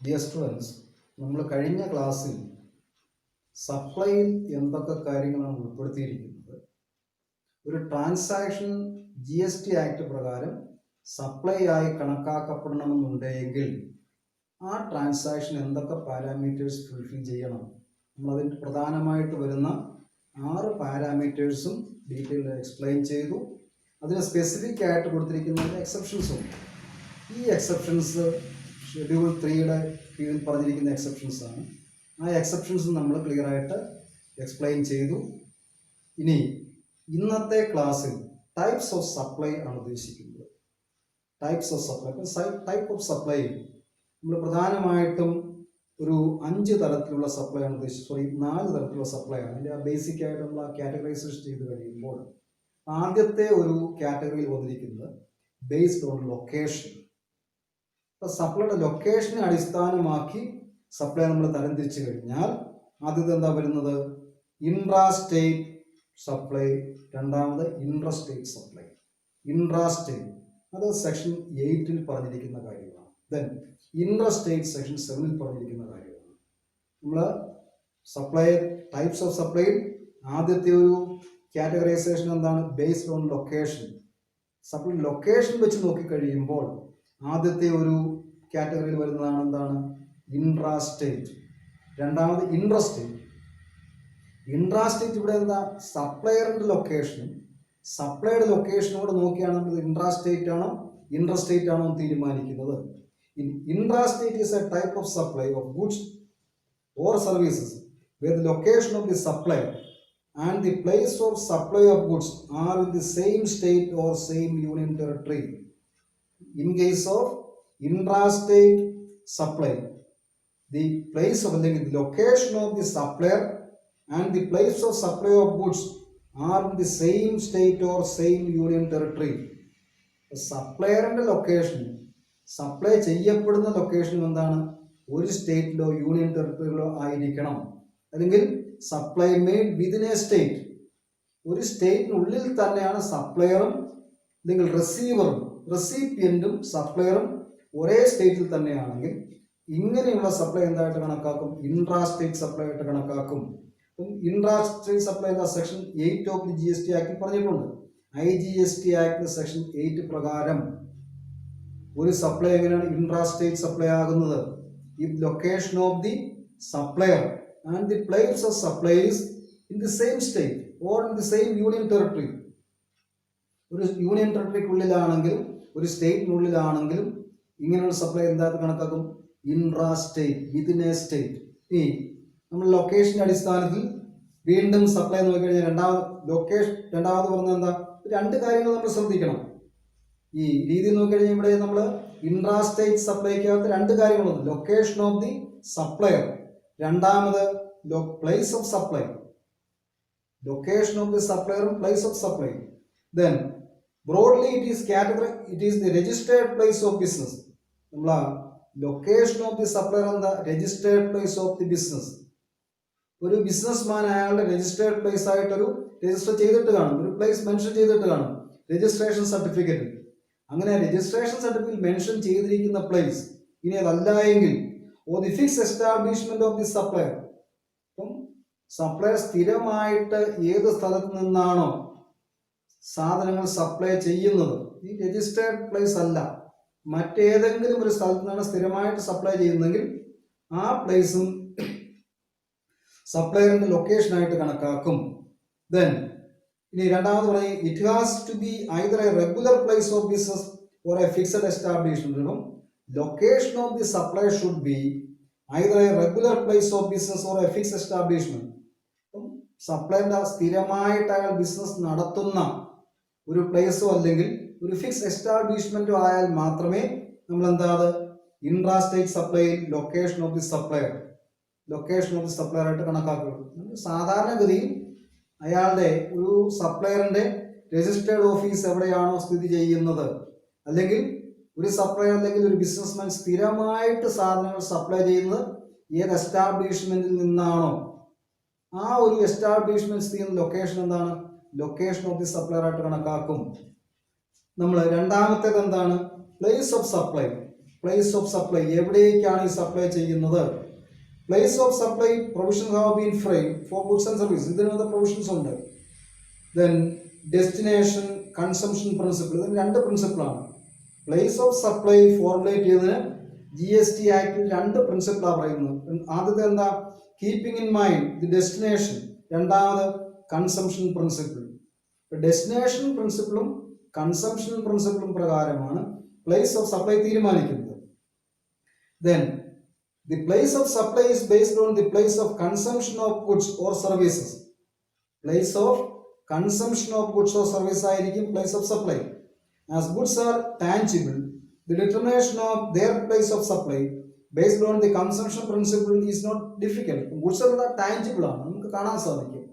Dear students, നമ്മൾ കഴിഞ്ഞ ക്ലാസ്സിൽ സപ്ലൈയിൽ എന്തൊക്കെ കാര്യങ്ങളാണ് ഉൾപ്പെടുത്തിയിരിക്കുന്നത്. ഒരു ട്രാൻസാക്ഷൻ GST ആക്ട് പ്രകാരം സപ്ലൈ ആയി കണക്കാക്കപ്പെടണമെന്നുണ്ടെങ്കിൽ ആ ട്രാൻസാക്ഷൻ എന്തൊക്കെ പാരാമീറ്റേഴ്സ് ഫുൾഫിൽ ചെയ്യണം. നമ്മളതിന് പ്രധാനമായിട്ട് വരുന്ന 6 പാരാമീറ്റേഴ്സും ഡീറ്റെയിൽ എക്സ്പ്ലെയിൻ ചെയ്തു. അതിന് സ്പെസിഫിക് ആയിട്ട് കൊടുത്തിരിക്കുന്ന എക്സെപ്ഷൻസും. ഈ എക്സെപ്ഷൻസ് ഷെഡ്യൂൾ 3യുടെ കീഴിൽ പറഞ്ഞിരിക്കുന്ന എക്സെപ്ഷൻസ് ആണ്. ആ എക്സെപ്ഷൻസ് നമ്മൾ ക്ലിയർ ആയിട്ട് എക്സ്പ്ലെയിൻ ചെയ്തു. ഇനി ഇന്നത്തെ ക്ലാസ്സിൽ ടൈപ്സ് ഓഫ് സപ്ലൈ ആണ് ഉദ്ദേശിക്കുന്നത്. Types of supply. Type of supply നമ്മൾ പ്രധാനമായിട്ടും ഒരു 5 തരത്തിലുള്ള സപ്ലൈ ആണ് ഉദ്ദേശിച്ചത്. 4 തരത്തിലുള്ള സപ്ലൈ ആണ്. അതിൻ്റെ ബേസിക് ആയിട്ടുള്ള കാറ്റഗറൈസേഷൻ ചെയ്ത് കഴിയുമ്പോൾ ആദ്യത്തെ ഒരു കാറ്റഗറിയിൽ വന്നിരിക്കുന്നത് ബേസ്ഡ് ഓൺ ലൊക്കേഷൻ. അപ്പോൾ സപ്ലൈയുടെ ലൊക്കേഷനെ അടിസ്ഥാനമാക്കി സപ്ലൈ നമ്മൾ തരംതിരിച്ചു കഴിഞ്ഞാൽ ആദ്യത്തെ എന്താ വരുന്നത്? Intra state supply. രണ്ടാമത് ഇൻട്രസ്റ്റേറ്റ് സപ്ലൈ. ഇൻട്രാ സ്റ്റേറ്റ് അത് സെക്ഷൻ 8ൽ പറഞ്ഞിരിക്കുന്ന കാര്യമാണ്. ദെൻ ഇൻട്രസ്റ്റേറ്റ് സെക്ഷൻ 7ൽ പറഞ്ഞിരിക്കുന്ന കാര്യമാണ്. നമ്മൾ സപ്ലൈ ടൈപ്സ് ഓഫ് സപ്ലൈയിൽ ആദ്യത്തെ ഒരു കാറ്റഗറൈസേഷൻ എന്താണ്? Based on location. Supply location വെച്ച് നോക്കിക്കഴിയുമ്പോൾ ആദ്യത്തെ ഒരു കാറ്റഗറിയിൽ വരുന്നതാണ് എന്താണ്? ഇൻട്രാസ്റ്റേറ്റ്. രണ്ടാമത് ഇൻട്രസ്റ്റേറ്റ്. ഇൻട്രാസ്റ്റേറ്റ് ഇവിടെ എന്താ? സപ്ലയറിൻ്റെ ലൊക്കേഷനും സപ്ലൈയുടെ ലൊക്കേഷനോട് നോക്കിയാണ് നമ്മൾ ഇൻട്രാസ്റ്റേറ്റ് ആണോ ഇൻട്രസ്റ്റേറ്റ് ആണോ എന്ന് തീരുമാനിക്കുന്നത്. Intrastate is a type of supply of goods or services where the location of the supplier and the place of supply of goods are in the same state or same union territory. In case of intrastate supply, the place of the location of the supplier and the place of supply of goods are in the same state or same union territory. The supplier and the location, supply ചെയ്യപ്പെടുന്ന location എന്താണ്? ഒരു സ്റ്റേറ്റിലോ union ടെറിട്ടറിയിലോ ആയിരിക്കണം. അല്ലെങ്കിൽ supply made within A state. ഒരു സ്റ്റേറ്റിനുള്ളിൽ തന്നെയാണ് സപ്ലയറും അല്ലെങ്കിൽ റിസീവറും റെസിപ്പിയൻറ്റും സപ്ലയറും ഒരേ സ്റ്റേറ്റിൽ തന്നെയാണെങ്കിൽ ഇങ്ങനെയുള്ള സപ്ലൈ എന്തായിട്ട് കണക്കാക്കും? ഇൻട്രാസ്റ്റേറ്റ് സപ്ലൈ ആയിട്ട് കണക്കാക്കും. അപ്പം ഇൻട്രാസ്റ്റേറ്റ് സപ്ലൈ എന്താ? സെക്ഷൻ 8 ഓഫ് ദി GST ആക്ടിൽ പറഞ്ഞിട്ടുണ്ട്. IGST ആക്ട് സെക്ഷൻ 8 പ്രകാരം ഒരു സപ്ലൈ എങ്ങനെയാണ് ഇൻട്രാസ്റ്റേറ്റ് സപ്ലൈ ആകുന്നത്? ഈ location of the supplier and the place of supplies in the same state or in the same union territory. ഒരു union ടെറിട്ടറിക്കുള്ളിലാണെങ്കിലും ഒരു സ്റ്റേറ്റിനുള്ളിലാണെങ്കിലും ഇങ്ങനെയുള്ള സപ്ലൈ എന്തായിട്ട് കണക്കാക്കും? Intrastate, within A state. ഇനി നമ്മൾ ലൊക്കേഷൻ്റെ അടിസ്ഥാനത്തിൽ വീണ്ടും സപ്ലൈ നോക്കിക്കഴിഞ്ഞാൽ രണ്ടാമത് പറഞ്ഞത് എന്താ? 2 കാര്യങ്ങൾ നമ്മൾ ശ്രദ്ധിക്കണം. ഈ രീതി നോക്കിക്കഴിഞ്ഞാൽ ഇവിടെ നമ്മൾ ഇൻട്രാസ്റ്റേറ്റ് സപ്ലൈക്കകത്ത് 2 കാര്യങ്ങളുണ്ട്. ലൊക്കേഷൻ ഓഫ് ദി സപ്ലയർ, രണ്ടാമത് place of supply. Location of the സപ്ലയറും place of supply. Then broadly it is the registered place of business. നമ്മൾ ലൊക്കേഷൻ ഓഫ് ദി സപ്ലയർ എന്താ? Registered place of the business. ഒരു business man അയാളുടെ registered place ആയിട്ടൊരു register ചെയ്തിട്ട് കാണും, ഒരു place mention ചെയ്തിട്ട് കാണും രജിസ്ട്രേഷൻ സർട്ടിഫിക്കറ്റിൽ. അങ്ങനെ രജിസ്ട്രേഷൻ സർട്ടിഫിക്കറ്റ് മെൻഷൻ ചെയ്തിരിക്കുന്ന പ്ലേസ് ഇനി അതല്ല എങ്കിൽ the fix establishment of the supplier. അപ്പം സപ്ലയർ സ്ഥിരമായിട്ട് ഏത് സ്ഥലത്ത് നിന്നാണോ സാധനങ്ങൾ സപ്ലൈ ചെയ്യുന്നത്, ഈ രജിസ്റ്റേർഡ് പ്ലേസ് അല്ല, മറ്റേതെങ്കിലും ഒരു സ്ഥലത്ത് നിന്നാണ് സ്ഥിരമായിട്ട് സപ്ലൈ ചെയ്യുന്നതെങ്കിൽ ആ പ്ലേസും സപ്ലയറിന്റെ ലൊക്കേഷനായിട്ട് കണക്കാക്കും. ദെൻ ഇനി രണ്ടാമത് പറയും it has to be either a regular place of business or a fixed establishment. Location of the supply should be either a regular place of business or a fixed establishment. അപ്പം സപ്ലൈൻ്റെ സ്ഥിരമായിട്ട് അയാൾ business നടത്തുന്ന ഒരു പ്ലേസോ അല്ലെങ്കിൽ ഒരു fix എസ്റ്റാബ്ലിഷ്മെന്റോ ആയാൽ മാത്രമേ നമ്മൾ എന്താ intrastate സപ്ലൈയിൽ location of the supplier ആയിട്ട് കണക്കാക്കുകയുള്ളൂ. സാധാരണഗതിയിൽ അയാളുടെ ഒരു സപ്ലയറിന്റെ രജിസ്റ്റേർഡ് ഓഫീസ് എവിടെയാണോ സ്ഥിതി ചെയ്യുന്നത്, അല്ലെങ്കിൽ ഒരു സപ്ലയർ അല്ലെങ്കിൽ ഒരു ബിസിനസ്മാൻ സ്ഥിരമായിട്ട് സാധനങ്ങൾ സപ്ലൈ ചെയ്യുന്നത് ഏത് എസ്റ്റാബ്ലിഷ്മെന്റിൽ നിന്നാണോ ആ ഒരു എസ്റ്റാബ്ലിഷ്മെന്റ് സ്ഥിതി ചെയ്യുന്ന ലൊക്കേഷൻ എന്താണ്? ലൊക്കേഷൻ ഓഫ് ദി സപ്ലയർ ആയിട്ട് കണക്കാക്കും. നമ്മൾ രണ്ടാമത്തേത് എന്താണ്? Place of supply. Place of supply, എവിടേക്കാണ് ഈ സപ്ലൈ ചെയ്യുന്നത്. Place of supply provision have been frame four goods and service, ഇതിനകത്ത് പ്രൊവിഷൻസ് ഉണ്ട്. ദെൻ ഡെസ്റ്റിനേഷൻ, കൺസംഷൻ പ്രിൻസിപ്പിൾ, ഇതിന് രണ്ട് പ്രിൻസിപ്പിളാണ്. പ്ലേസ് ഓഫ് സപ്ലൈ ഫോർമുലേറ്റ് ചെയ്തതിന് GST ആക്ടിൽ രണ്ട് പ്രിൻസിപ്പിളാണ് പറയുന്നത്. ആദ്യത്തെ എന്താ, keeping in mind the destination, രണ്ടാമത് കൺസംഷൻ പ്രിൻസിപ്പിൾ. ഡെസ്റ്റിനേഷൻ പ്രിൻസിപ്പിളും കൺസംഷൻ പ്രിൻസിപ്പിളും പ്രകാരമാണ് പ്ലേസ് ഓഫ് സപ്ലൈ തീരുമാനിക്കുന്നത്. Then the place of supply is based on the place of consumption of goods or services. Place of consumption of goods or service ആയിരിക്കും place of supply. As goods are tangible, the determination of their place of supply based on the consumption principle is not difficult. Goods എല്ലാം tangible ആണ്, നമുക്ക് കാണാൻ സാധിക്കും.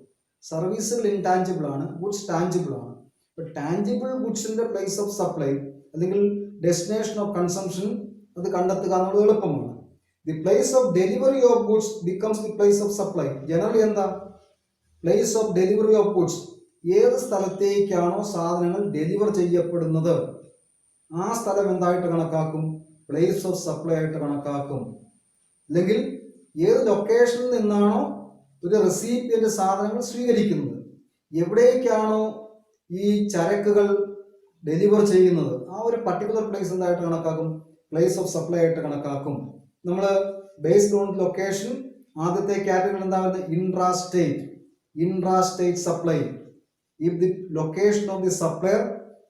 സർവീസുകൾ intangible ആണ്, goods tangible ആണ്. ഇപ്പൊ ടാഞ്ചിബിൾ ഗുഡ്സിന്റെ പ്ലേസ് ഓഫ് സപ്ലൈ അല്ലെങ്കിൽ ഡെസ്റ്റിനേഷൻ ഓഫ് കൺസംഷൻ അത് കണ്ടെത്തുക എന്നുള്ളത് എളുപ്പമാണ്. The place of delivery of goods becomes the place of supply. Generally എന്താ, place of delivery of goods, ഏത് സ്ഥലത്തേക്കാണോ സാധനങ്ങൾ ഡെലിവർ ചെയ്യപ്പെടുന്നത് ആ സ്ഥലം എന്തായിട്ട് കണക്കാക്കും, പ്ലേസ് ഓഫ് സപ്ലൈ ആയിട്ട് കണക്കാക്കും. അല്ലെങ്കിൽ ഏത് ലൊക്കേഷനിൽ നിന്നാണോ ഒരു റെസിപ്പിയന്റ് സാധനങ്ങൾ സ്വീകരിക്കുന്നത്, എവിടേക്കാണോ ഈ ചരക്കുകൾ ഡെലിവർ ചെയ്യുന്നത് ആ ഒരു പർട്ടിക്കുലർ പ്ലേസ് എന്തായിട്ട് കണക്കാക്കും, പ്ലേസ് ഓഫ് സപ്ലൈ ആയിട്ട് കണക്കാക്കും. നമ്മൾ ബേസ്ഡ് ഓൺ ലൊക്കേഷൻ ആദ്യത്തെ കാറ്റഗറി എന്താ പറയുന്നത്, intra-state supply. If the location of the supplier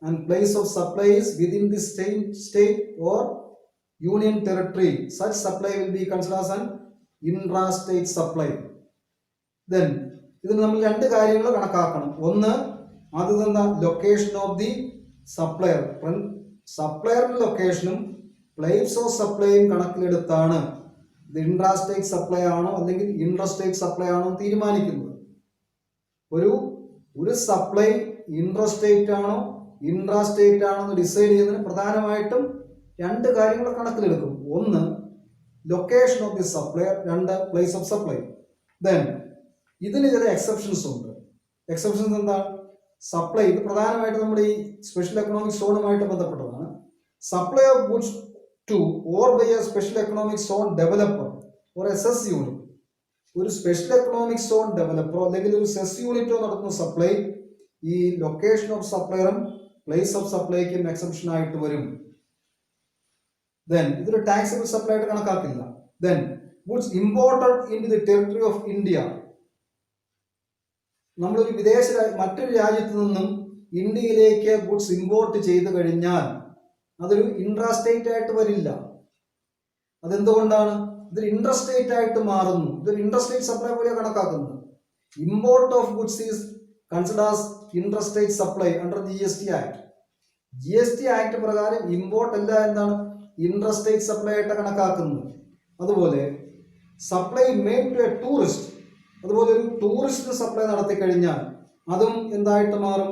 and place of supply is within the state or union territory, such supply will be considered as an intra-state supply. Then ഇതിന് നമ്മൾ രണ്ട് കാര്യങ്ങൾ കണക്കാക്കണം. ഒന്ന്, ആദ്യത്തെ ലൊക്കേഷൻ ഓഫ് ദി സപ്ലയർ, സപ്ലയറുടെ ലൊക്കേഷനും place of സപ്ലൈയും കണക്കിലെടുത്താണ് ഇത് ഇൻട്രാ-സ്റ്റേറ്റ് സപ്ലൈ ആണോ അല്ലെങ്കിൽ ഇൻട്രാ-സ്റ്റേറ്റ് സപ്ലൈ ആണോ തീരുമാനിക്കുന്നത്. ഒരു സപ്ലൈ ഇൻട്രാ-സ്റ്റേറ്റ് ആണോ ഇൻട്രാ-സ്റ്റേറ്റ് ആണെന്ന് ഡിസൈഡ് ചെയ്യുന്നതിന് പ്രധാനമായിട്ടും രണ്ട് കാര്യങ്ങൾ കണക്കിലെടുക്കും. ഒന്ന്, ലൊക്കേഷൻ ഓഫ് ദി സപ്ലയർ, രണ്ട്, പ്ലേസ് ഓഫ് സപ്ലൈ. ദെൻ ഇതിന് ചില എക്സെപ്ഷൻസ് ഉണ്ട്. എക്സെപ്ഷൻസ് എന്താ, സപ്ലൈ, ഇത് പ്രധാനമായിട്ട് നമ്മുടെ ഈ സ്പെഷ്യൽ എക്കണോമിക് സോണുമായിട്ട് ബന്ധപ്പെട്ടതാണ്. Supply of goods to or by a special economic zone developer or a SEZ unit. ഒരു സ്പെഷ്യൽ എക്കണോമിക് സോൺ ഡെവലപ്പറോ അല്ലെങ്കിൽ ഒരു സെസ് യൂണിറ്റോ നടത്തുന്ന സപ്ലൈ ഈ ലൊക്കേഷൻ ഓഫ് സപ്ലയറും പ്ലേസ് ഓഫ് സപ്ലൈക്കും എക്സെപ്ഷൻ ആയിട്ട് വരും. ദെൻ ഇതൊരു ടാക്സബിൾ സപ്ലൈ ആയിട്ട് കണക്കാക്കില്ല. Then goods imported in the territory of India. നമ്മളൊരു മറ്റൊരു രാജ്യത്ത് നിന്നും ഇന്ത്യയിലേക്ക് ഗുഡ്സ് ഇമ്പോർട്ട് ചെയ്ത് കഴിഞ്ഞാൽ അതൊരു ഇൻട്രാ-സ്റ്റേറ്റ് ആയിട്ട് വരില്ല. അതെന്തുകൊണ്ടാണ്, ഇതൊരു ഇൻട്രാ-സ്റ്റേറ്റ് ആയിട്ട് മാറുന്നു. ഇതൊരു ഇൻട്രാ-സ്റ്റേറ്റ് സപ്ലൈ പോലെ കണക്കാക്കുന്നത്. Import of goods is considered as intrastate supply under GST Act. GST Act പ്രകാരം ഇമ്പോർട്ട് എല്ലാം എന്താണ്, ഇൻട്രാ-സ്റ്റേറ്റ് സപ്ലൈ ആയിട്ട് കണക്കാക്കുന്നത്. അതുപോലെ supply made to a tourist, അതുപോലെ ഒരു ടൂറിസ്റ്റിന് സപ്ലൈ നടത്തി കഴിഞ്ഞാൽ അതും എന്തായിട്ട് മാറും,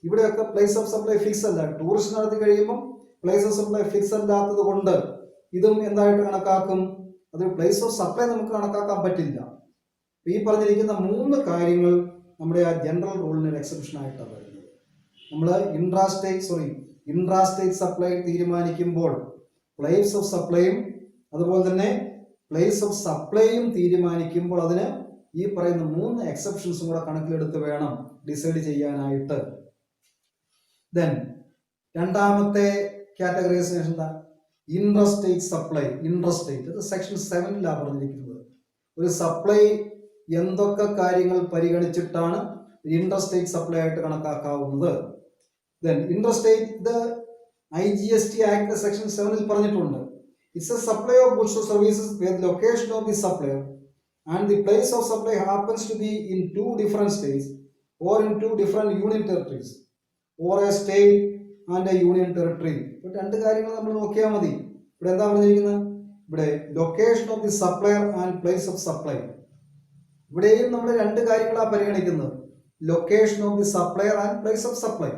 ഇവിടെയൊക്കെ പ്ലേസ് ഓഫ് സപ്ലൈ ഫിക്സ് അല്ല. ടൂറിസ്റ്റ് നടത്തി കഴിയുമ്പോൾ പ്ലേസ് ഓഫ് സപ്ലൈ ഫിക്സ് അല്ലാത്തത് കൊണ്ട് ഇതും എന്തായിട്ട് കണക്കാക്കും, അതൊരു പ്ലേസ് ഓഫ് സപ്ലൈ നമുക്ക് കണക്കാക്കാൻ പറ്റില്ല. ഈ പറഞ്ഞിരിക്കുന്ന മൂന്ന് കാര്യങ്ങൾ നമ്മുടെ ആ ജനറൽ റൂളിന് ഒരു എക്സെപ്ഷൻ ആയിട്ടാണ് വരുന്നത്. നമ്മൾ ഇൻട്രാ-സ്റ്റേറ്റ് സപ്ലൈ തീരുമാനിക്കുമ്പോൾ പ്ലേസ് ഓഫ് സപ്ലൈയും അതുപോലെ തന്നെ പ്ലേസ് ഓഫ് സപ്ലൈയും തീരുമാനിക്കുമ്പോൾ അതിന് ഈ പറയുന്ന മൂന്ന് എക്സെപ്ഷൻസും കൂടെ കണക്കിലെടുത്ത് വേണം ഡിസൈഡ് ചെയ്യാനായിട്ട്. ദെൻ രണ്ടാമത്തെ കാറ്റഗറൈസേഷൻ എന്താ, ഇൻട്രാ-സ്റ്റേറ്റ് സപ്ലൈ. ഇൻട്രാ-സ്റ്റേറ്റ് അത് സെക്ഷൻ 7 പറഞ്ഞിരിക്കുന്നത്. ഒരു സപ്ലൈ എന്തൊക്കെ കാര്യങ്ങൾ പരിഗണിച്ചിട്ടാണ് ഇൻട്രാ-സ്റ്റേറ്റ് സപ്ലൈ ആയിട്ട് കണക്കാക്കാവുന്നത്. ദെൻ ഇൻട്രാ-സ്റ്റേറ്റ്, ഇത് IGST ആക്ട് സെക്ഷൻ 7 പറഞ്ഞിട്ടുണ്ട്. It's a supply of goods or services with location of the supplier and the place of supply happens to be in 2 different states or in 2 different union territories or a state and a union territory. രണ്ട് കാര്യങ്ങൾ നമ്മൾ നോക്കിയാൽ മതി. ഇവിടെ എന്താ പറഞ്ഞിരിക്കുന്നത്, ഇവിടെ location of the supplier and place of supply. ഇവിടെയും നമ്മൾ രണ്ട് കാര്യങ്ങളാണ് പരിഗണിക്കുന്നത്, location of the supplier and place of supply.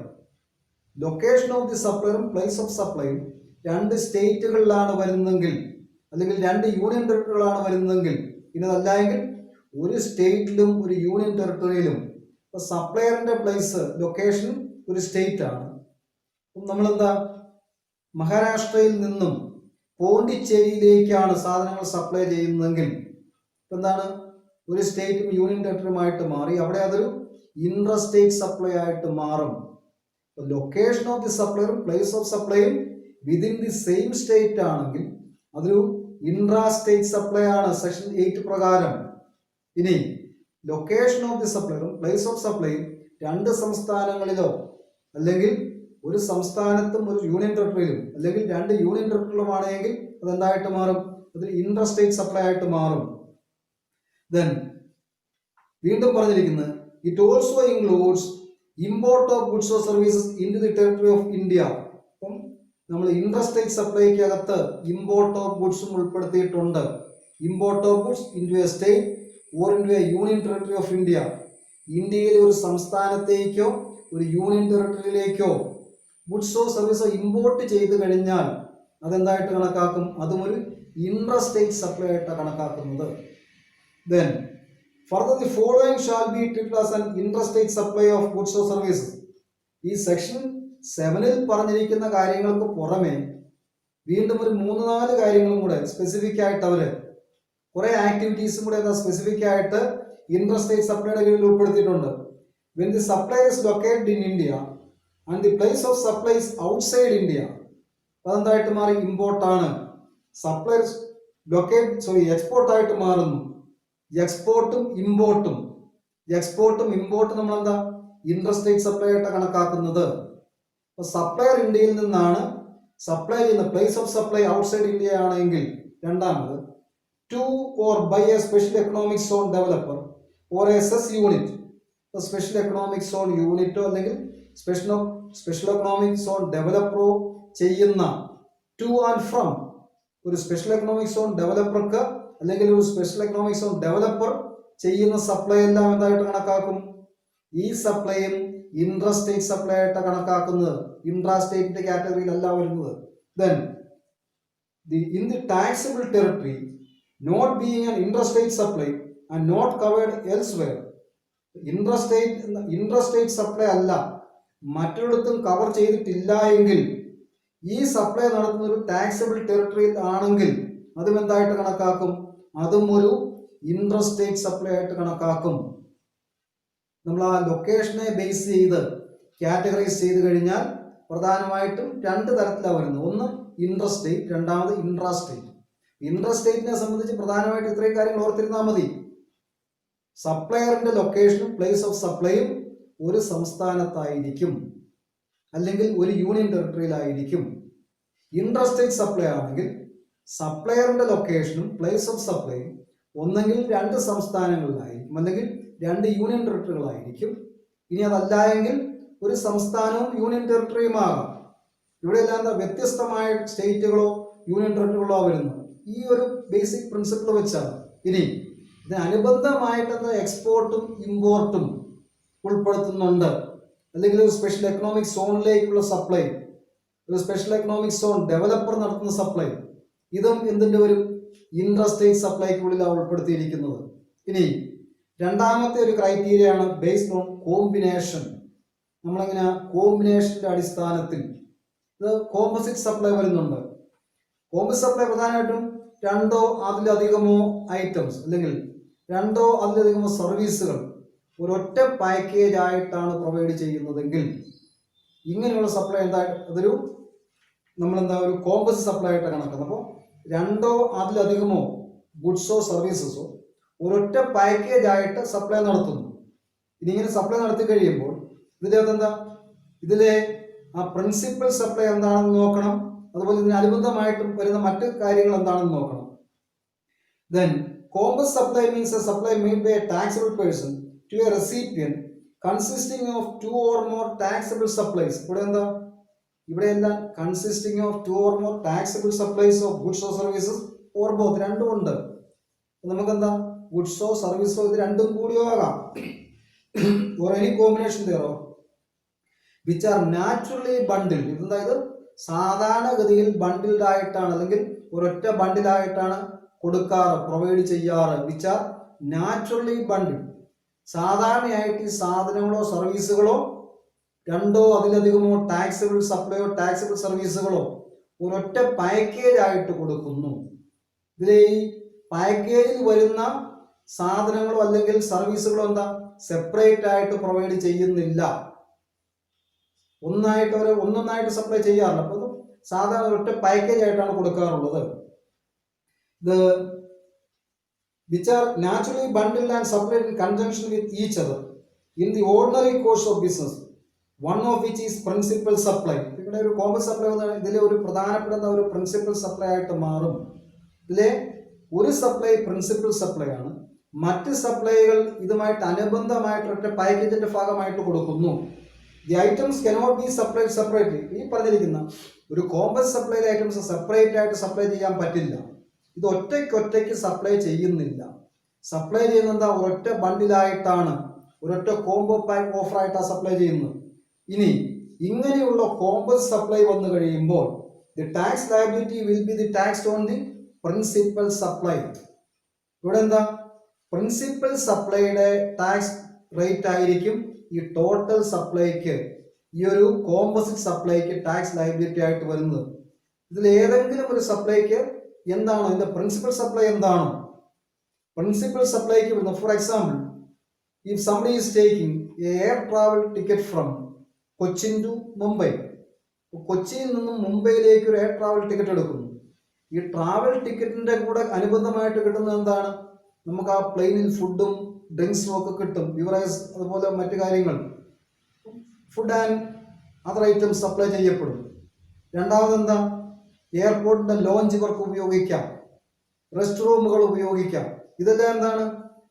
Location of the സപ്ലയറും പ്ലേസ് ഓഫ് സപ്ലൈയും രണ്ട് സ്റ്റേറ്റുകളിലാണ് വരുന്നതെങ്കിൽ അല്ലെങ്കിൽ രണ്ട് യൂണിയൻ ടെറിട്ടറികളാണ് വരുന്നതെങ്കിൽ, പിന്നെ അതല്ലെങ്കിൽ ഒരു സ്റ്റേറ്റിലും ഒരു യൂണിയൻ ടെറിട്ടറിയിലും. ഇപ്പൊ സപ്ലയറിന്റെ പ്ലേസ് ലൊക്കേഷൻ ഒരു സ്റ്റേറ്റ് ആണ്. നമ്മളെന്താ, മഹാരാഷ്ട്രയിൽ നിന്നും പോണ്ടിച്ചേരിയിലേക്കാണ് സാധനങ്ങൾ സപ്ലൈ ചെയ്യുന്നതെങ്കിൽ എന്താണ്, ഒരു സ്റ്റേറ്റും യൂണിയൻ ടെറിട്ടറിയുമായിട്ട് മാറി അവിടെ അതൊരു ഇൻട്രാ സ്റ്റേറ്റ് സപ്ലൈ ആയിട്ട് മാറും. ലൊക്കേഷൻ ഓഫ് ദി സപ്ലൈയും പ്ലേസ് ഓഫ് സപ്ലൈയും വിതിൻ ദി സെയിം സ്റ്റേറ്റ് ആണെങ്കിൽ അതൊരു ഇൻട്രാ സ്റ്റേറ്റ് സപ്ലൈ ആണ് സെക്ഷൻ 8 പ്രകാരം. ഇനി ലൊക്കേഷൻ ഓഫ് ദി സപ്ലൈയും പ്ലേസ് ഓഫ് സപ്ലൈയും രണ്ട് സംസ്ഥാനങ്ങളിലോ അല്ലെങ്കിൽ ഒരു സംസ്ഥാനത്തും ഒരു യൂണിയൻ ടെറിട്ടറിയിലും അല്ലെങ്കിൽ രണ്ട് യൂണിയൻ ടെറിട്ടറിയിലുമാണെങ്കിൽ അതെന്തായിട്ട് മാറും, അതൊരു ഇൻട്രാ സ്റ്റേറ്റ് സപ്ലൈ ആയിട്ട് മാറും. ദെൻ വീണ്ടും പറഞ്ഞിരിക്കുന്നത് it also includes import of goods or services into the territory of India. അപ്പം നമ്മൾ ഇൻട്രാ സ്റ്റേറ്റ് സപ്ലൈക്ക് അകത്ത് ഇമ്പോർട്ട് ഓഫ് ഗുഡ്സും ഉൾപ്പെടുത്തിയിട്ടുണ്ട്. Import of goods into a state or into a union territory of India. ഇന്ത്യയിലെ ഒരു സംസ്ഥാനത്തേക്കോ ഒരു union ടെറിട്ടറിയിലേക്കോ ഗുഡ്സോ സർവീസോ import ചെയ്ത് കഴിഞ്ഞാൽ അതെന്തായിട്ട് കണക്കാക്കും, അതും ഒരു ഇൻട്രാ സ്റ്റേറ്റ് സപ്ലൈ ആയിട്ടാണ് കണക്കാക്കുന്നത്. Then further the following shall be treated as an interstate supply of goods or services. ഈ സെക്ഷൻ 7-ൽ പറഞ്ഞിരിക്കുന്ന കാര്യങ്ങൾക്ക് പുറമെ വീണ്ടും ഒരു 3-4 കാര്യങ്ങളും കൂടെ സ്പെസിഫിക് ആയിട്ട് അവര് കുറെ ആക്ടിവിറ്റീസും കൂടെ സ്പെസിഫിക് ആയിട്ട് ഇന്റർസ്റ്റേറ്റ് സപ്ലൈയുടെ കീഴിൽ ഉൾപ്പെടുത്തിയിട്ടുണ്ട്. When the supply is located in India and the place of supply is outside India, അതെന്തായിട്ട് മാറി, ഇമ്പോർട്ടാണ്. സപ്ലൈ എക്സ്പോർട്ട് ആയിട്ട് മാറുന്നു. എക്സ്പോർട്ടും ഇമ്പോർട്ടും നമ്മളെന്താ ഇന്റർസ്റ്റേറ്റ് സപ്ലൈ ആയിട്ട് കണക്കാക്കുന്നത്. സപ്ലയർ ഇന്ത്യയിൽ നിന്നാണ് സപ്ലൈ ചെയ്യുന്ന place of supply outside India ആണെങ്കിൽ രണ്ടാമത് to or by a special economic zone developer or a SEZ unit. Special economic zone യൂണിറ്റോ അല്ലെങ്കിൽ സ്പെഷ്യൽ എക്കണോമിക് സോൺ ഡെവലപ്പറോ ചെയ്യുന്ന ടു ആൻഡ് ഫ്രം ഒരു സ്പെഷ്യൽ എക്കണോമിക് സോൺ ഡെവലപ്പർക്ക് അല്ലെങ്കിൽ ഒരു സ്പെഷ്യൽ എക്കണോമിക് സോൺ ഡെവലപ്പർ ചെയ്യുന്ന സപ്ലൈ എല്ലാം എന്തായിട്ട് കണക്കാക്കും, ഈ സപ്ലൈയും ഇൻട്രാ സ്റ്റേറ്റ് സപ്ലൈ ആയിട്ട് കണക്കാക്കുന്നത്. ഇൻട്രാ സ്റ്റേറ്റിന്റെ കാറ്റഗറിയിലല്ല വരുന്നത്. Then in the taxable territory not being an intra state supply and not covered elsewhere. Intra state supply അല്ല മറ്റൊരിടത്തും കവർ ചെയ്തിട്ടില്ല എങ്കിൽ ഈ സപ്ലൈ നടത്തുന്ന ഒരു ടാക്സബിൾ ടെറിട്ടറിയിൽ ആണെങ്കിൽ അതും എന്തായിട്ട് കണക്കാക്കും, അതും ഒരു ഇൻട്രാ സ്റ്റേറ്റ് സപ്ലൈ ആയിട്ട് കണക്കാക്കും. നമ്മൾ ആ ലൊക്കേഷനെ ബേസ് ചെയ്ത് കാറ്റഗറൈസ് ചെയ്ത് കഴിഞ്ഞാൽ പ്രധാനമായിട്ടും രണ്ട് തരത്തിലാണ് വരുന്നത്. ഒന്ന് ഇൻട്രാ സ്റ്റേറ്റ്, രണ്ടാമത് ഇൻട്രാ സ്റ്റേറ്റ്. ഇൻട്രാ സ്റ്റേറ്റിനെ സംബന്ധിച്ച് പ്രധാനമായിട്ട് ഇത്രയും കാര്യങ്ങൾ ഓർത്തിരുന്നാൽ മതി. സപ്ലയറിന്റെ ലൊക്കേഷനും പ്ലേസ് ഓഫ് സപ്ലൈയും ഒരു സംസ്ഥാനത്തായിരിക്കും അല്ലെങ്കിൽ ഒരു യൂണിയൻ ടെറിട്ടറിയിലായിരിക്കും. ഇൻട്രാ സ്റ്റേറ്റ് സപ്ലൈ ആണെങ്കിൽ സപ്ലയറിന്റെ ലൊക്കേഷനും പ്ലേസ് ഓഫ് സപ്ലൈയും ഒന്നെങ്കിൽ രണ്ട് സംസ്ഥാനങ്ങളിലായിരിക്കും അല്ലെങ്കിൽ രണ്ട് യൂണിയൻ ടെറിട്ടറികളായിരിക്കും. ഇനി അതല്ല എങ്കിൽ ഒരു സംസ്ഥാനവും യൂണിയൻ ടെറിട്ടറിയും ആകാം. ഇവിടെ എല്ലാം എന്താ വ്യത്യസ്തമായ സ്റ്റേറ്റുകളോ യൂണിയൻ ടെറിട്ടറികളോ വരുന്നത്. ഈ ഒരു ബേസിക് പ്രിൻസിപ്പിൾ വെച്ചാണ്. ഇനി ഇതിനനുബന്ധമായിട്ട് എക്സ്പോർട്ടും ഇമ്പോർട്ടും ഉൾപ്പെടുത്തുന്നുണ്ട്. അല്ലെങ്കിൽ ഒരു സ്പെഷ്യൽ എക്കണോമിക് സോണിലേക്കുള്ള സപ്ലൈ, ഒരു സ്പെഷ്യൽ എക്കണോമിക് സോൺ ഡെവലപ്പർ നടത്തുന്ന സപ്ലൈ, ഇതും എന്തിൻ്റെ ഒരു ഇൻട്രാ സ്റ്റേറ്റ് സപ്ലൈക്കുള്ളിലാണ് ഉൾപ്പെടുത്തിയിരിക്കുന്നത്. ഇനി രണ്ടാമത്തെ ഒരു ക്രൈറ്റീരിയ ആണ് ബേസ്ഡ് ഓൺ കോമ്പിനേഷൻ. നമ്മളെങ്ങനെ കോമ്പിനേഷന്റെ അടിസ്ഥാനത്തിൽ ഇത് കോമ്പോസിറ്റ് സപ്ലൈ വരുന്നുണ്ട്. കോമ്പോസിറ്റ് സപ്ലൈ പ്രധാനമായിട്ടും രണ്ടോ അതിലധികമോ ഐറ്റംസ് അല്ലെങ്കിൽ രണ്ടോ അതിലധികമോ സർവീസുകൾ ഒരൊറ്റ പാക്കേജ് ആയിട്ടാണ് പ്രൊവൈഡ് ചെയ്യുന്നതെങ്കിൽ ഇങ്ങനെയുള്ള സപ്ലൈ എന്തായിട്ട് അതൊരു നമ്മളെന്താ ഒരു കോമ്പോസിറ്റ് സപ്ലൈ ആയിട്ട് കണക്കുന്നത്. അപ്പോൾ രണ്ടോ അതിലധികമോ ഗുഡ്സോ സർവീസസോ ഒരൊറ്റ പാക്കേജ് ആയിട്ട് സപ്ലൈ നടത്തുന്നു. ഇനി ഇങ്ങനെ സപ്ലൈ നടത്തി കഴിയുമ്പോൾ ഇതിലെന്താ ഇതിലെ ആ പ്രിൻസിപ്പൽ സപ്ലൈ എന്താണെന്ന് നോക്കണം. അതുപോലെ ഇതിനനുബന്ധമായിട്ടും വരുന്ന മറ്റു കാര്യങ്ങൾ എന്താണെന്ന് നോക്കണം. Then composite supply means a supply made by a taxable person to a recipient consisting of two or more taxable supplies. ഇവിടെ എന്താ consisting of two or more taxable supplies of goods or services or both, രണ്ടും ഉണ്ട്. നമുക്കെന്താ ഗുഡ്സോ സർവീസോ ഇത് രണ്ടും കൂടിയോ ആകാം. or any combination thereof which are naturally bundled. ഇതെന്താ ഇത് സാധാരണഗതിയിൽ ബണ്ടിൽഡ് ആയിട്ടാണ് അല്ലെങ്കിൽ ഒരൊറ്റ ബണ്ടിലായിട്ടാണ് കൊടുക്കാറ്, പ്രൊവൈഡ് ചെയ്യാറ്. വിച്ച് ആർ നാച്ചുറലി ബണ്ടിൽ. സാധാരണയായിട്ട് ഈ സാധനങ്ങളോ സർവീസുകളോ രണ്ടോ അതിലധികമോ ടാക്സബിൾ സപ്ലൈയോ ടാക്സബിൾ സർവീസുകളോ ഒരൊറ്റ പാക്കേജ് ആയിട്ട് കൊടുക്കുന്നു. ഇതിലെ ഈ പാക്കേജിൽ വരുന്ന സാധനങ്ങളോ അല്ലെങ്കിൽ സർവീസുകളോ എന്താ സെപ്പറേറ്റ് ആയിട്ട് പ്രൊവൈഡ് ചെയ്യുന്നില്ല. ഒന്നൊന്നായിട്ട് സപ്ലൈ ചെയ്യാറില്ല. അപ്പോൾ സാധാരണ ഒരൊറ്റ പാക്കേജ് ആയിട്ടാണ് കൊടുക്കാറുള്ളത്. ഇത് which are naturally bundled and supplied in conjunction with each other in the ordinary course of business, one of which is principal supply. ഇവിടെ ഒരു കോമൺ സപ്ലൈ ഇതിലെ ഒരു പ്രധാനപ്പെടുന്ന ഒരു പ്രിൻസിപ്പൽ സപ്ലൈ ആയിട്ട് മാറും. ഇതിലെ ഒരു സപ്ലൈ പ്രിൻസിപ്പൽ സപ്ലൈ ആണ്. മറ്റ് സപ്ലൈകൾ ഇതുമായിട്ട് അനുബന്ധമായിട്ട് ഒറ്റ പാക്കേജിന്റെ ഭാഗമായിട്ട് കൊടുക്കുന്നു. The items cannot be supplied separately. ഈ പറഞ്ഞിരിക്കുന്ന ഒരു കോമൺ സപ്ലൈ ഐറ്റംസ് സെപ്പറേറ്റ് ആയിട്ട് സപ്ലൈ ചെയ്യാൻ പറ്റില്ല. ഇത് ഒറ്റയ്ക്ക് സപ്ലൈ ചെയ്യുന്നില്ല. സപ്ലൈ ചെയ്യുന്ന എന്താ ഒരൊറ്റ ബണ്ടിലായിട്ടാണ്, ഒരൊറ്റ കോംബോ പാക്ക് ഓഫർ ആയിട്ടാണ് സപ്ലൈ ചെയ്യുന്നത്. ഇനി ഇങ്ങനെയുള്ള കോംബോ സപ്ലൈ വന്നു കഴിയുമ്പോൾ the tax liability will be the tax on the principal supply. ഇവിടെ എന്താ പ്രിൻസിപ്പൽ സപ്ലൈയുടെ ടാക്സ് റേറ്റ് ആയിരിക്കും ഈ ടോട്ടൽ സപ്ലൈക്ക്, ഈ ഒരു കോമ്പോസിറ്റ് സപ്ലൈക്ക് ടാക്സ് ലയബിലിറ്റി ആയിട്ട് വരുന്നത്. ഇതിൽ ഏതെങ്കിലും ഒരു സപ്ലൈക്ക് എന്താണോ ഇതിന്റെ പ്രിൻസിപ്പൽ സപ്ലൈ എന്താണോ പ്രിൻസിപ്പൽ സപ്ലൈക്ക് വരുന്നത്. For example, if somebody is taking air travel ticket from Cochin to Mumbai, കൊച്ചിയിൽ നിന്നും മുംബൈയിലേക്ക് ഒരു എയർ ട്രാവൽ ടിക്കറ്റ് എടുക്കുന്നു. ഈ ട്രാവൽ ടിക്കറ്റിന്റെ കൂടെ അനുബന്ധമായിട്ട് കിട്ടുന്നത് എന്താണ്? നമുക്ക് ആ പ്ലെയിനിൽ ഫുഡും ഡ്രിങ്ക്സും ഒക്കെ കിട്ടും, ബിവറേജ് അതുപോലെ മറ്റു കാര്യങ്ങൾ, food and other items supply ചെയ്യപ്പെടും. രണ്ടാമത് എന്താ, എയർപോർട്ടിന്റെ ലോഞ്ചുകൾക്ക് ഉപയോഗിക്കാം, റെസ്റ്റ് റൂമുകൾ ഉപയോഗിക്കാം. ഇതെല്ലാം എന്താണ്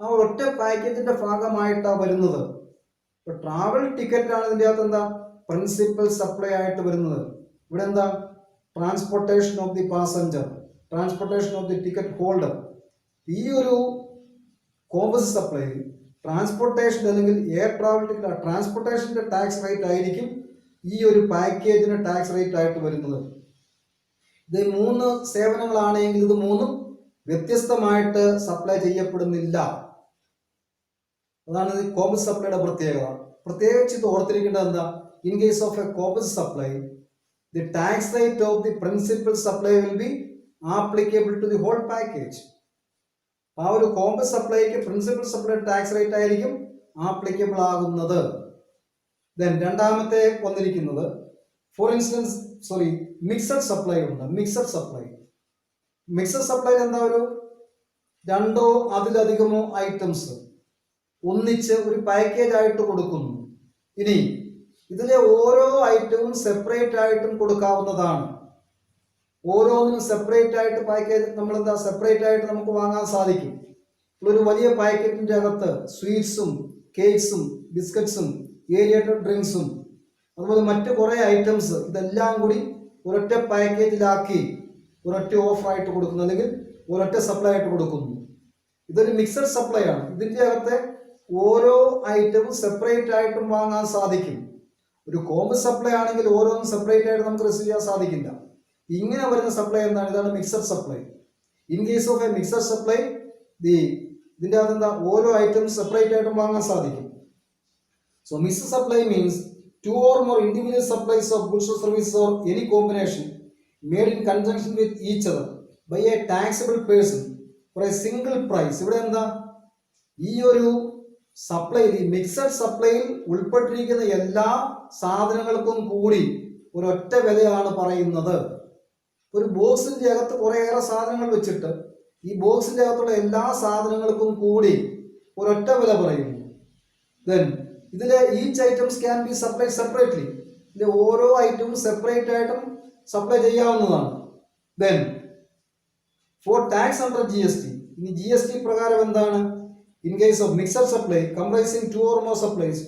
ആ ഒറ്റ പാക്കേജിന്റെ ഭാഗമായിട്ടാണ് വരുന്നത്. ഇപ്പൊ ട്രാവൽ ടിക്കറ്റ് ആണ് ഇതിൻ്റെ അകത്ത് എന്താ പ്രിൻസിപ്പൽ സപ്ലൈ ആയിട്ട് വരുന്നത്. ഇവിടെ എന്താ transportation of the passenger, transportation of the ticket holder. ഈ ഒരു കോമ്പോസിറ്റ് സപ്ലൈ ട്രാൻസ്പോർട്ടേഷൻ അല്ലെങ്കിൽ എയർ ട്രാവൽ ടിക്കറ്റ് ട്രാൻസ്പോർട്ടേഷന്റെ ടാക്സ് റേറ്റ് ആയിരിക്കും ഈ ഒരു പാക്കേജിന് ടാക്സ് റേറ്റ് ആയിട്ട് വരുന്നത്. ഇത് മൂന്ന് സേവനങ്ങളാണെങ്കിൽ ഇത് മൂന്നും വ്യത്യസ്തമായിട്ട് സപ്ലൈ ചെയ്യപ്പെടുന്നില്ല. അതാണ് ഈ കോമ്പോസിറ്റ് സപ്ലൈയുടെ പ്രത്യേകത. പ്രത്യേകിച്ച് ഇത് ഓർത്തിരിക്കേണ്ടത് എന്താ, in case of a composite supply the tax rate of the principal supply will be applicable to the whole package. ആ ഒരു കോമ്പോസിറ്റ് സപ്ലൈക്ക് പ്രിൻസിപ്പൽ സപ്ലൈ ടാക്സ് റേറ്റ് ആയിരിക്കും ആപ്ലിക്കബിൾ ആകുന്നത്. ദെൻ രണ്ടാമത്തെ വന്നിരിക്കുന്നത് ഫോർ ഇൻസ്റ്റൻസ് മിക്സഡ് സപ്ലൈ ഉണ്ട്. Mixed supply എന്താ, ഒരു രണ്ടോ അതിലധികമോ ഐറ്റംസ് ഒന്നിച്ച് ഒരു പാക്കേജ് ആയിട്ട് കൊടുക്കുന്നു. ഇനി ഇതിലെ ഓരോ ഐറ്റവും സെപ്പറേറ്റ് ആയിട്ടും കൊടുക്കാവുന്നതാണ്. ഓരോന്നിനും സെപ്പറേറ്റ് ആയിട്ട് പാക്കേജ് നമ്മളെന്താ സെപ്പറേറ്റ് ആയിട്ട് നമുക്ക് വാങ്ങാൻ സാധിക്കും. ഒരു വലിയ പാക്കറ്റിന്റെ അകത്ത് സ്വീറ്റ്സും കേക്ക്സും ബിസ്ക്കറ്റ്സും ഏരിയേറ്റഡ് ഡ്രിങ്ക്സും അതുപോലെ മറ്റു കുറേ ഐറ്റംസ് ഇതെല്ലാം കൂടി ഒരൊറ്റ പാക്കേജിലാക്കി ഒരൊറ്റ ഓഫർ ആയിട്ട് കൊടുക്കുന്നു, അല്ലെങ്കിൽ ഒരൊറ്റ സപ്ലൈ ആയിട്ട് കൊടുക്കുന്നു. ഇതൊരു മിക്സഡ് സപ്ലൈ ആണ്. ഇതിൻ്റെ അകത്തെ ഓരോ ഐറ്റവും സെപ്പറേറ്റ് ആയിട്ടും വാങ്ങാൻ സാധിക്കും. ഒരു കോംബോ സപ്ലൈ ആണെങ്കിൽ ഓരോന്നും സെപ്പറേറ്റ് ആയിട്ട് നമുക്ക് റിസീവ് ചെയ്യാൻ സാധിക്കില്ല. ഇങ്ങനെ വരുന്ന സപ്ലൈ എന്താണ്? ഇതാണ് mixed supply. In case of A mixed supply ഇതിൻ്റെ അകത്ത് എന്താ ഓരോ ഐറ്റംസ് സെപ്പറേറ്റ് ആയിട്ടും വാങ്ങാൻ സാധിക്കും. So mixed supply means two or more individual supplies of goods or services or any combination made in conjunction with each other by a taxable person for a single price. ഇവിടെ എന്താ ഈ ഒരു supply mixed സപ്ലൈയിൽ ഉൾപ്പെട്ടിരിക്കുന്ന എല്ലാ സാധനങ്ങൾക്കും കൂടി ഒരൊറ്റ വിലയാണ് പറയുന്നത്. ഒരു ബോക്സിന്റെ അകത്ത് കുറേയേറെ സാധനങ്ങൾ വെച്ചിട്ട് ഈ ബോക്സിന്റെ അകത്തുള്ള എല്ലാ സാധനങ്ങൾക്കും കൂടി ഒരൊറ്റ വില പറയുന്നു. ദെൻ ഇതിലെ each items can be supplied separately. ഇതിലെ ഓരോ ഐറ്റവും സെപ്പറേറ്റ് ആയിട്ടും സപ്ലൈ ചെയ്യാവുന്നതാണ്. Then four tax under GST, ഇനി GST പ്രകാരം എന്താണ്? In case of mixed supply comprising two or more supplies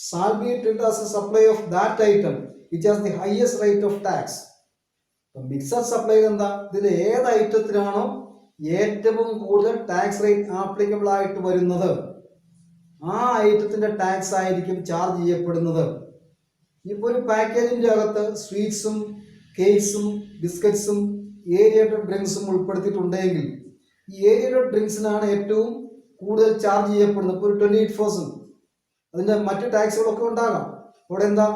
shall be treated as a supply of that item which has the highest rate of tax. Mixed supply എന്താ? ഇതിൽ ഏത് ഐറ്റത്തിനാണോ ഏറ്റവും കൂടുതൽ tax rate applicable ആയിട്ട് വരുന്നത് ആ ഐറ്റത്തിന്റെ tax ആയിരിക്കും charge ചെയ്യപ്പെടുന്നത്. ഇപ്പോൾ ഒരു പാക്കേജിന്റെ അകത്ത് സ്വീറ്റ്സും കേക്ക്സും ബിസ്ക്കറ്റ്സും ഏരിയേറ്റഡ് ഡ്രിങ്ക്സും ഉൾപ്പെടുത്തിയിട്ടുണ്ടെങ്കിൽ ഈ ഏരിയേറ്റഡ് ഡ്രിങ്ക്സിനാണ് ഏറ്റവും കൂടുതൽ ചാർജ് ചെയ്യപ്പെടുന്നത്. ഇപ്പോൾ ഒരു 28%. അതിന്റെ മറ്റു ടാക്സുകളൊക്കെ ഉണ്ടാകാം. അവിടെ എന്താ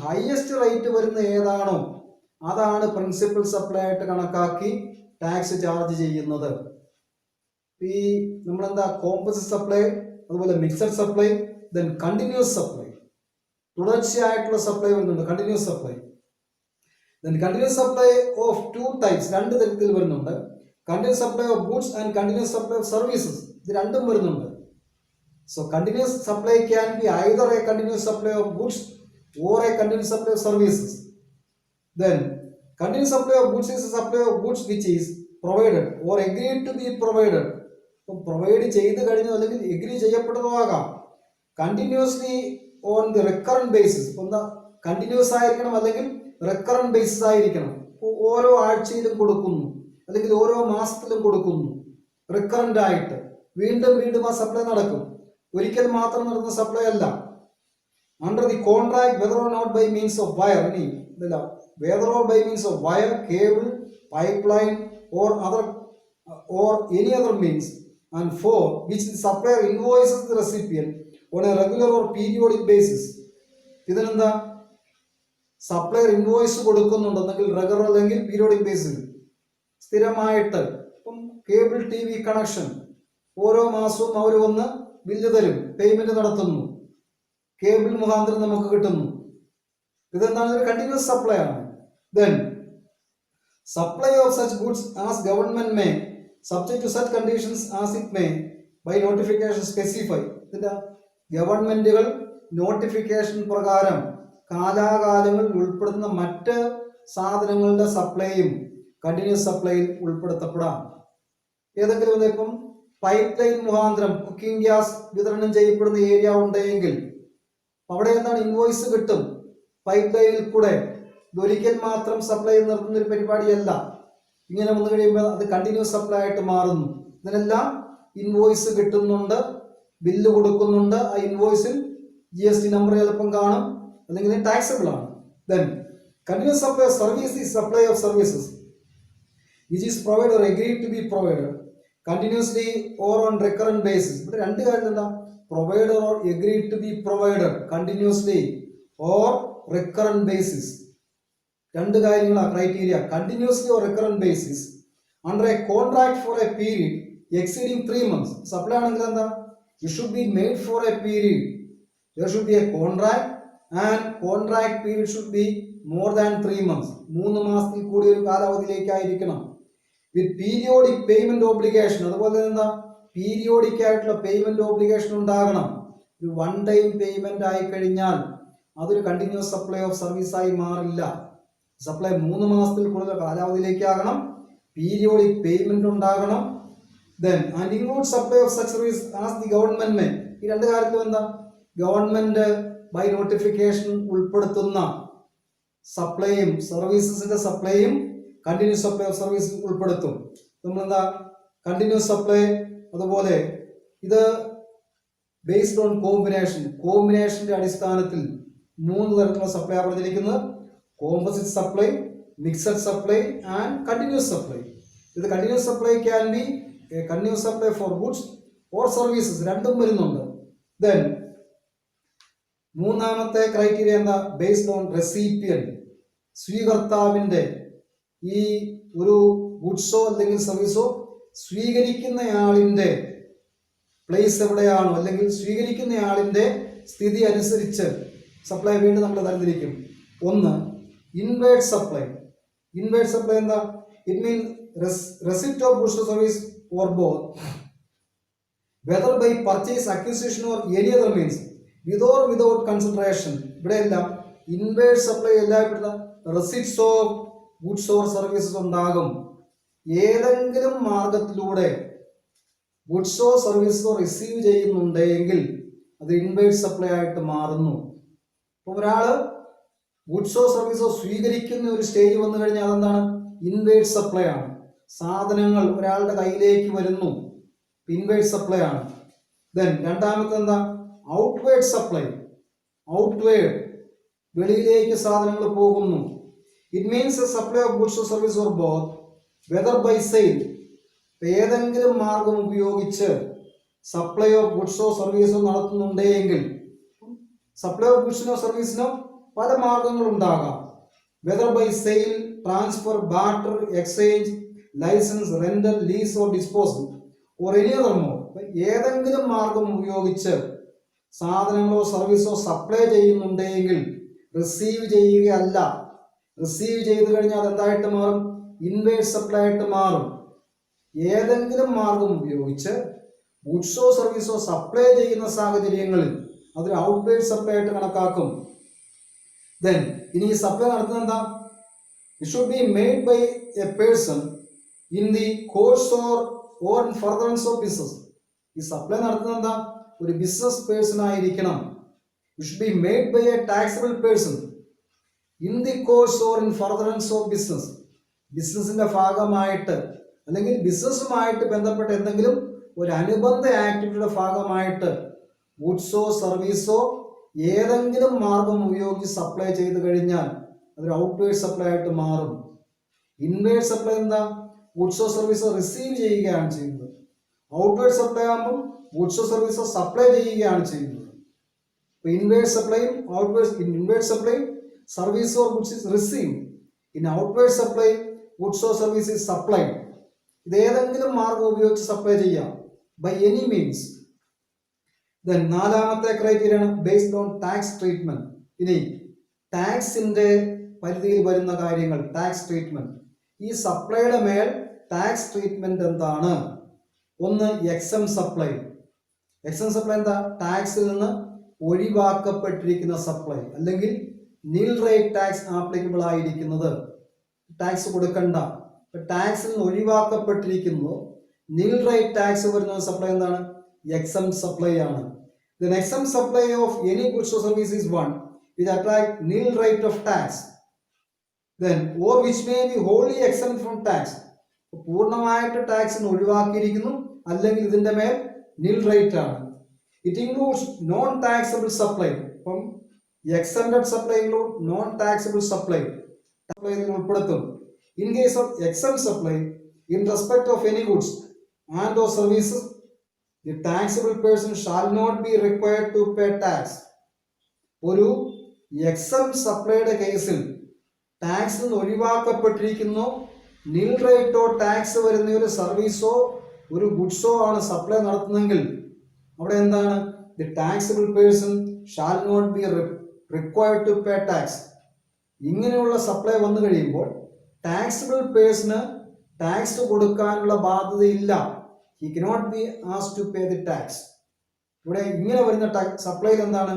ഹയസ്റ്റ് റേറ്റ് വരുന്ന ഏതാണോ അതാണ് പ്രിൻസിപ്പൽ സപ്ലൈ ആയിട്ട് കണക്കാക്കി ടാക്സ് ചാർജ് ചെയ്യുന്നത്. ഈ നമ്മളെന്താ കോമ്പോസിറ്റ് സപ്ലൈ, അതുപോലെ mixed supply, then continuous supply, തുടർച്ചയായിട്ടുള്ള സപ്ലൈ വരുന്നുണ്ട് continuous supply. Then continuous supply of 2 types, 2 തരത്തിൽ വരുന്നുണ്ട്. Continuous supply of goods and continuous supply of services, ഇത് രണ്ടും വരുന്നുണ്ട്. So continuous supply can be either a continuous supply of goods or a continuous supply of services. Then continuous supply of goods is a supply of goods which is provided or agreed to be provided. Provide ചെയ്ത് കഴിഞ്ഞു അല്ലെങ്കിൽ agree ചെയ്യപ്പെട്ടതാകാം. Continuously on the recurrent basis, ഒന്ന് continuous ആയിരിക്കണം അല്ലെങ്കിൽ recurrent basis ആയിരിക്കണം. ഓരോ ആഴ്ചയിലും കൊടുക്കുന്നു അല്ലെങ്കിൽ ഓരോ മാസത്തിലും കൊടുക്കുന്നു, റിക്കറന്റ് ആയിട്ട് വീണ്ടും വീണ്ടും ആ സപ്ലൈ നടക്കും. ഒരിക്കൽ മാത്രം നടന്ന സപ്ലൈ അല്ല. Under the contract, whether or not by means of wire, whether or by means of wire, cable, pipeline, or any other means, and for which the supplier invoices the recipient on a regular or periodic basis. ഇതിനെന്താ, supplier invoice കൊടുക്കുന്നുണ്ടെങ്കിൽ regular അല്ലെങ്കിൽ periodic ബേസിൽ സ്ഥിരമായിട്ട്. ഇപ്പം cable TV connection ഓരോ മാസവും അവർ വന്ന് bill തരും, payment നടത്തുന്നു, cable മുഖാന്തരം നമുക്ക് കിട്ടുന്നു. ഇതെന്താണ്, ഒരു കണ്ടിന്യൂസ് സപ്ലൈ ആണ്. Then supply of such goods as government may subject to such conditions as it may by notification specify. ഇതിന്റെ ഗവൺമെന്റുകൾ നോട്ടിഫിക്കേഷൻ പ്രകാരം കാലാകാലങ്ങളിൽ ഉൾപ്പെടുന്ന മറ്റ് സാധനങ്ങളുടെ സപ്ലൈയും കണ്ടിന്യൂസ് സപ്ലൈയിൽ ഉൾപ്പെടുത്തപ്പെടാം. ഏതെങ്കിലും ഇപ്പം പൈപ്പ് ലൈൻ മുഖാന്തരം കുക്കിംഗ് ഗ്യാസ് വിതരണം ചെയ്യപ്പെടുന്ന ഏരിയ ഉണ്ടെങ്കിൽ അവിടെ എന്താണ്, ഇൻവോയ്സ് കിട്ടും പൈപ്പ് ലൈനിൽ കൂടെ. ഇതൊരിക്കൽ മാത്രം സപ്ലൈ നിർത്തുന്ന ഒരു പരിപാടിയല്ല. ഇങ്ങനെ വന്നു കഴിയുമ്പോൾ അത് കണ്ടിന്യൂസ് സപ്ലൈ ആയിട്ട് മാറുന്നു. ഇതിനെല്ലാം ഇൻവോയ്സ് കിട്ടുന്നുണ്ട്, ബില്ല് കൊടുക്കുന്നുണ്ട്. ആ ഇൻവോയ്സിൽ GST നമ്പർ ചിലപ്പം കാണും, അല്ലെങ്കിൽ ടാക്സബിൾ ആണ്. Then continuous supply of service is supply of services which is provided or agreed to be provided continuously or on recurrent basis. ഇവിടെ രണ്ട് കാര്യം എന്താ, provided or agreed to be provided continuously or recurrent basis. രണ്ട് കാര്യങ്ങളാണ് criteria, continuously or recurrent basis under a contract for a period exceeding 3 months. Supply ആണെങ്കിൽ എന്താ, it should be made for a period. There should be a contract and contract period should be more than 3 months. 3 മാസത്തിൽ കൂടി ഒരു കാലാവധിയിലേക്കായിരിക്കണം. വിത്ത് periodic payment obligation, അതുപോലെ എന്താ, periodic ആയിട്ടുള്ള payment obligation ഉണ്ടാകണം. ഒരു വൺ ടൈം പേയ്മെന്റ് ആയി കഴിഞ്ഞാൽ അതൊരു കണ്ടിന്യൂസ് സപ്ലൈ ഓഫ് സർവീസ് ആയി മാറില്ല. സപ്ലൈ 3 മാസത്തിൽ കൂടുതൽ കാലാവധിയിലേക്കാകണം, പീരിയോഡിക് പേയ്മെന്റ് ഉണ്ടാകണം. Then and include supply of such service as the government may. ഈ രണ്ട് കാര്യത്തിലും എന്താ, ഗവൺമെന്റ് ബൈ നോട്ടിഫിക്കേഷൻ ഉൾപ്പെടുത്തുന്ന സപ്ലൈയും സർവീസസിന്റെ സപ്ലൈയും കണ്ടിന്യൂസ് സപ്ലൈ ഓഫ് സർവീസ് ഉൾപ്പെടുത്തും. നമ്മളെന്താ, കണ്ടിന്യൂസ് സപ്ലൈ അതുപോലെ ഇത് ബേസ്ഡ് ഓൺ കോമ്പിനേഷന്റെ അടിസ്ഥാനത്തിൽ 3 തരത്തിലുള്ള സപ്ലൈ പറഞ്ഞിരിക്കുന്നത്: composite supply, mixed supply and continuous supply. ഇത് continuous supply can be continuous supply for goods or services, രണ്ടും വരുന്നുണ്ട്. ദെൻ മൂന്നാമത്തെ ക്രൈറ്റീരിയ എന്താ, ബേസ്ഡ് ഓൺ റെസിപ്പിയൻ, സ്വീകർത്താവിന്റെ ഈ ഒരു ഗുഡ്സോ അല്ലെങ്കിൽ സർവീസോ സ്വീകരിക്കുന്നയാളിന്റെ പ്ലേസ് എവിടെയാണോ അല്ലെങ്കിൽ സ്വീകരിക്കുന്നയാളിന്റെ സ്ഥിതി അനുസരിച്ച് സപ്ലൈ വീണ്ടും നമ്മൾ തരംതിരിക്കും. ഒന്ന്, ഇൻവേർഡ് സപ്ലൈ. ഇൻവേർഡ് സപ്ലൈ എന്താ, it mean receipt of goods service or both, whether by purchase, acquisition or any other means, with or without consideration. ഇവിടെ എല്ലാം ഇൻവേർഡ് സപ്ലൈ എല്ലായ്പ്പോഴും receipts of goods or services ഉണ്ടാകും. ഏതെങ്കിലും മാർഗത്തിലൂടെ ഗുഡ്സോ സർവീസോ receive ചെയ്യുന്നുണ്ടെങ്കിൽ അത് inward supply ആയിട്ട് മാറുന്നു. അപ്പോൾ ഒരാള് ഗുഡ്സോ സർവീസോ സ്വീകരിക്കുന്ന ഒരു സ്റ്റേജ് വന്നു കഴിഞ്ഞാൽ അതെന്താണ്, ഇൻവേർഡ് സപ്ലൈ ആണ്. സാധനങ്ങൾ ഒരാളുടെ കയ്യിലേക്ക് വരുന്നു, ഇൻവേർഡ് സപ്ലൈ ആണ്. ദെൻ രണ്ടാമത്തെ എന്താ, ഔട്ട്വേർഡ് സപ്ലൈ. ഔട്ട്വേർഡ്, വെളിയിലേക്ക് സാധനങ്ങൾ പോകുന്നു. It means a supply of goods or service or both, whether by sale, ഏതെങ്കിലും മാർഗം ഉപയോഗിച്ച് സപ്ലൈ ഓഫ് ഗുഡ്സോ സർവീസോ നടത്തുന്നുണ്ടെങ്കിൽ, സപ്ലൈ ഓഫ് ഗുഡ്സിനോ സർവീസിനോ പല മാർഗങ്ങളുണ്ടാകാം. Whether by sale transfer, barter, exchange, license, rental, lease or disposal or any other mode. ഏതെങ്കിലും മാർഗം ഉപയോഗിച്ച് സാധനങ്ങളോ സർവീസോ സപ്ലൈ ചെയ്യുന്നുണ്ടെങ്കിൽ റിസീവ് ചെയ്യുകയല്ല. റിസീവ് ചെയ്തു കഴിഞ്ഞാൽ എന്തായിട്ട് മാറും? ഇൻവേഴ്സ് സപ്ലൈ ആയിട്ട് മാറും. ഏതെങ്കിലും മാർഗം ഉപയോഗിച്ച് ഗുഡ്സോ സർവീസോ സപ്ലൈ ചെയ്യുന്ന സാഹചര്യങ്ങളിൽ അതൊരു ഔട്ട്വേർഡ് സപ്ലൈ ആയിട്ട് കണക്കാക്കും. ദെൻ ഇനി ഈ സപ്ലൈ നടത്തുന്നത് എന്താ? It should be made by a person in the course or in furtherance of business. ഈ സപ്ലൈ നടത്തുന്നത് എന്താ? ഒരു ബിസിനസ് പേഴ്സൺ ആയിരിക്കണം. It should be made by a taxable person in the course or in furtherance of business. ബിസിനസിന്റെ ഭാഗമായിട്ട് അല്ലെങ്കിൽ ബിസിനസ്സുമായിട്ട് ബന്ധപ്പെട്ട എന്തെങ്കിലും ഒരു അനുബന്ധ ആക്ടിവിറ്റിയുടെ ഭാഗമായിട്ട് ഗുഡ്സോ സർവീസോ ഏതെങ്കിലും മാർഗം ഉപയോഗിച്ച് സപ്ലൈ ചെയ്ത് കഴിഞ്ഞാൽ അതൊരു ഔട്ട്വേർഡ് സപ്ലൈ ആയിട്ട് മാറും. ഇൻവേർഡ് സപ്ലൈ എന്താ? ഗുഡ്സോ സർവീസോ റിസീവ് ചെയ്യുകയാണ് ചെയ്യുന്നത്. ഔട്ട്വേർഡ് സപ്ലൈ ആകുമ്പോൾ ഗുഡ്സോ സർവീസോ സപ്ലൈ ചെയ്യുകയാണ് ചെയ്യുന്നത്. ഇൻവേർഡ് സപ്ലൈയും inward supply service or goods is receive. In outward supply goods or service is supply. ഇത് ഏതെങ്കിലും മാർഗം ഉപയോഗിച്ച് സപ്ലൈ ചെയ്യാം, ബൈ എനി മീൻസ്. ദെൻ നാലാമത്തെ ക്രൈറ്റീരിയ ആണ് ബേസ്ഡ് ഓൺ ടാക്സ് ട്രീറ്റ്മെന്റ്. ഇനി ടാക്സിന്റെ പരിധിയിൽ വരുന്ന കാര്യങ്ങൾ, ടാക്സ് ട്രീറ്റ്മെന്റ്. ഈ സപ്ലൈയുടെ മേൽ ടാക്സ് ട്രീറ്റ്മെന്റ് എന്താണ്? ഒന്ന് എക്സം സപ്ലൈ. എക്സം സപ്ലൈ എന്താ? ടാക്സിൽ നിന്ന് ഒഴിവാക്കപ്പെട്ടിരിക്കുന്ന സപ്ലൈ, അല്ലെങ്കിൽ നിൽ റേറ്റ് ടാക്സ് ആപ്ലിക്കബിൾ ആയിരിക്കുന്നത്. ടാക്സ് കൊടുക്കണ്ട, ടാക്സിൽ നിന്ന് ഒഴിവാക്കപ്പെട്ടിരിക്കുന്നു, നിൽ റേറ്റ് ടാക്സ് വരുന്ന സപ്ലൈ എന്താണ്? എക്സം സപ്ലൈ ആണ്. The exempt supply of any goods or service is one which attract nil rate of tax, then or which may be wholly exempt from tax. പൂർണ്ണമായിട്ട് ടാക്സിന് ഒഴിവാക്കിയിരിക്കുന്നു, അല്ലെങ്കിൽ ഇതിന്റെ മേൽ നിൽ റേറ്റ് ആണ്. It includes non taxable supply. അപ്പം exempted supply include non taxable supply ഉൾപ്പെടുത്തും. In case of exempt supply in respect of any goods and or services, the taxable person shall not be required to pay tax. ഒരു exempt സപ്ലൈയുടെ കേസിൽ ടാക്സിൽ നിന്ന് ഒഴിവാക്കപ്പെട്ടിരിക്കുന്നു, നിൽ റേറ്റോ tax വരുന്ന ഒരു സർവീസോ ഒരു ഗുഡ്സോ ആണ് supply നടത്തുന്നതെങ്കിൽ അവിടെ എന്താണ്? The taxable person shall not be required to pay tax. ഇങ്ങനെയുള്ള സപ്ലൈ വന്നു കഴിയുമ്പോൾ ടാക്സബിൾ പേഴ്സണ് ടാക്സ് കൊടുക്കാനുള്ള ബാധ്യതയില്ല. He cannot be asked to pay the tax. ഇവിടെ ഇങ്ങനെ വരുന്ന സപ്ലൈയിൽ എന്താണ്?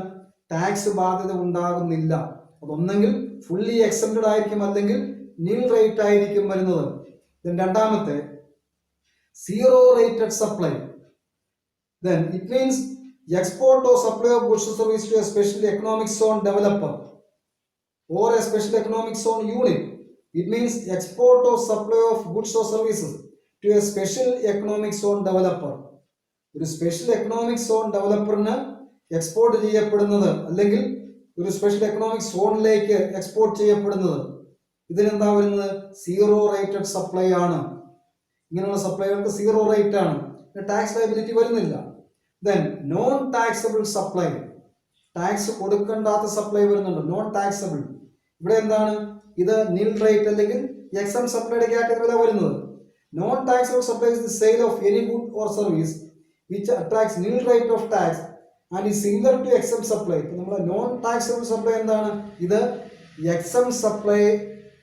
ടാക്സ് ബാധ്യത ഉണ്ടാകുന്നില്ല. അതൊന്നെങ്കിൽ ഫുള്ളി എക്സംപ്റ്റഡ് ആയിരിക്കും, അല്ലെങ്കിൽ നിൽ റേറ്റ് ആയിരിക്കും വരുന്നത്. രണ്ടാമത്തെ zero rated supply. Then it means export or supply of goods or service to a special economic zone developer or a special economic zone unit. It means export or supply of goods or services to a special economic zone developer. ഒരു special economic zone ഡെവലപ്പറിന് export ചെയ്യപ്പെടുന്നത്, അല്ലെങ്കിൽ ഒരു special economic സോണിലേക്ക് export ചെയ്യപ്പെടുന്നത്, ഇതിനെന്താ വരുന്നത്? Zero rated supply ആണ്. ഇങ്ങനെയുള്ള സപ്ലൈകൾക്ക് സീറോ റേറ്റ് ആണ്, ടാക്സ് ലയബിലിറ്റി വരുന്നില്ല. Then non taxable supply. Tax കൊടുക്കേണ്ടാത്ത സപ്ലൈ വരുന്നുണ്ട്, നോൺ ടാക്സബിൾ. ഇവിടെ എന്താണ്? ഇത് നിൽ റേറ്റ് അല്ലെങ്കിൽ എക്സം സപ്ലൈയുടെ കാറ്റഗറിയിലാണ് വരുന്നത്. Non taxable supply is the sale of any good or service which attracts nil rate of tax and is similar to exempt supply. ഇപ്പോൾ നമ്മൾ നോൺ ടാക്സബിൾ സപ്ലൈ എന്താണ്? ഇത് exempt സപ്ലൈ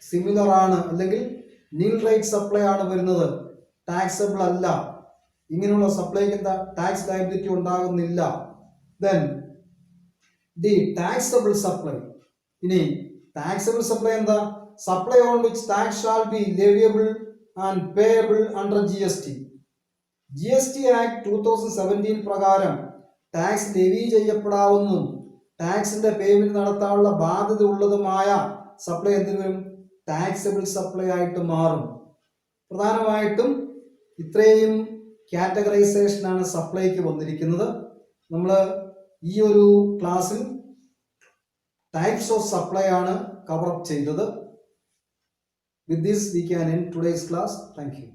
സിമിലർ ആണ്, അല്ലെങ്കിൽ നിൽ rate supply ആണ് വരുന്നത്, taxable അല്ല. ഇങ്ങനെയുള്ള സപ്ലൈക്ക് എന്താ? ടാക്സ് ലയബിലിറ്റി ഉണ്ടാകുന്നില്ല. Then the taxable supply. ഇനി ടാക്സബിൾ സപ്ലൈ എന്താ? Supply on which tax shall be leviable and payable under GST. GST Act 2017 പ്രകാരം ടാക്സ് ലെവി ചെയ്യപ്പെടാവുന്നതും ടാക്സിന്റെ പേയ്മെന്റ് നടത്താനുള്ള ബാധ്യത ഉള്ളതുമായ സപ്ലൈ എന്തിനു വരും? ടാക്സബിൾ സപ്ലൈ ആയിട്ട് മാറും. പ്രധാനമായിട്ടും ഇത്രയും കാറ്റഗറൈസേഷനാണ് സപ്ലൈക്ക് വന്നിരിക്കുന്നത്. നമ്മൾ ഈ ഒരു ക്ലാസ്സിൽ ടൈപ്സ് ഓഫ് സപ്ലൈ ആണ് കവർ അപ്പ് ചെയ്തത്. With this, we can end today's class. Thank you.